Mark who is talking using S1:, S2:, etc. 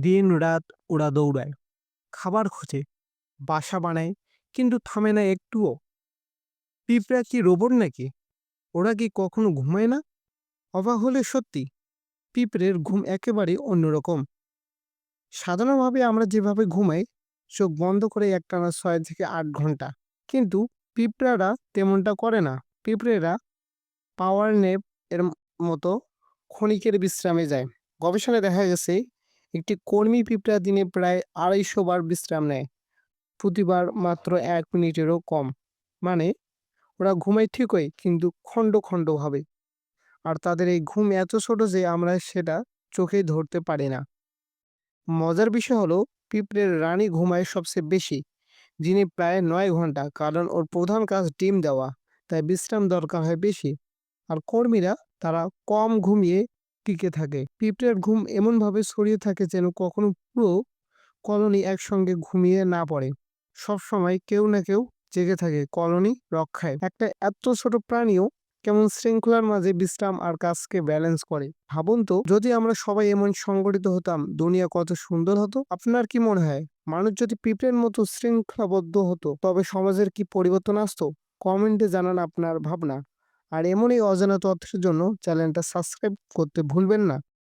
S1: দিন রাত ওরা দৌড়ায়, খাবার খোঁজে, বাসা বানায়, কিন্তু থামে না একটুও। পিঁপড়া কি রোবট নাকি? ওরা কি কখনো ঘুমায় না? অবাক হলে সত্যি, পিঁপড়ের ঘুম একেবারে অন্যরকম। সাধারণভাবে আমরা যেভাবে ঘুমাই, চোখ বন্ধ করে একটানা 6 থেকে 8 ঘন্টা, কিন্তু পিঁপড়ারা তেমনটা করে না। পিঁপড়েরা পাওয়ার ন্যাপ এর মতো ক্ষণিকের বিশ্রামে যায়। গবেষণায় দেখা গেছে একটি কর্মী পিঁপড়া দিনে প্রায় 250 বার বিশ্রাম নেয়, প্রতিবার মাত্র 1 মিনিটেরও কম। মানে ওরা ঘুমায় ঠিকই, কিন্তু খণ্ড খণ্ড ভাবে। আর তাদের এই ঘুম এত ছোট যে আমরা সেটা চোখে ধরতে পারি না। মজার বিষয় হলো, পিঁপড়ের রানী ঘুমায় সবচেয়ে বেশি, যিনি প্রায় 9 ঘন্টা, কারণ ওর প্রধান কাজ ডিম দেওয়া, তাই বিশ্রাম দরকার হয় বেশি। আর কর্মীরা, তারা কম ঘুমিয়ে টিকে থাকে। পিঁপড়ের ঘুম এমনভাবে ছড়িয়ে থাকে যেন কখনো পুরো কলোনি একসঙ্গে ঘুমিয়ে না পড়ে। সবসময় কেউ না কেউ জেগে থাকে কলোনি রক্ষায়। একটা এত ছোট প্রাণীও কেমন শৃঙ্খলার মাঝে বিশ্রাম আর কাজকে ব্যালেন্স করে। ভাবুন তো, যদি আমরা সবাই এমন সংগঠিত হতাম, দুনিয়া কত সুন্দর হতো। আপনার কি মনে হয়, মানুষ যদি পিঁপড়ের মতো শৃঙ্খলাবদ্ধ হতো, তবে সমাজের কি পরিবর্তন আসতো? কমেন্টে জানান আপনার ভাবনা। আর এমনই অজানা তথ্যের জন্য চ্যানেলটা সাবস্ক্রাইব করতে ভুলবেন না।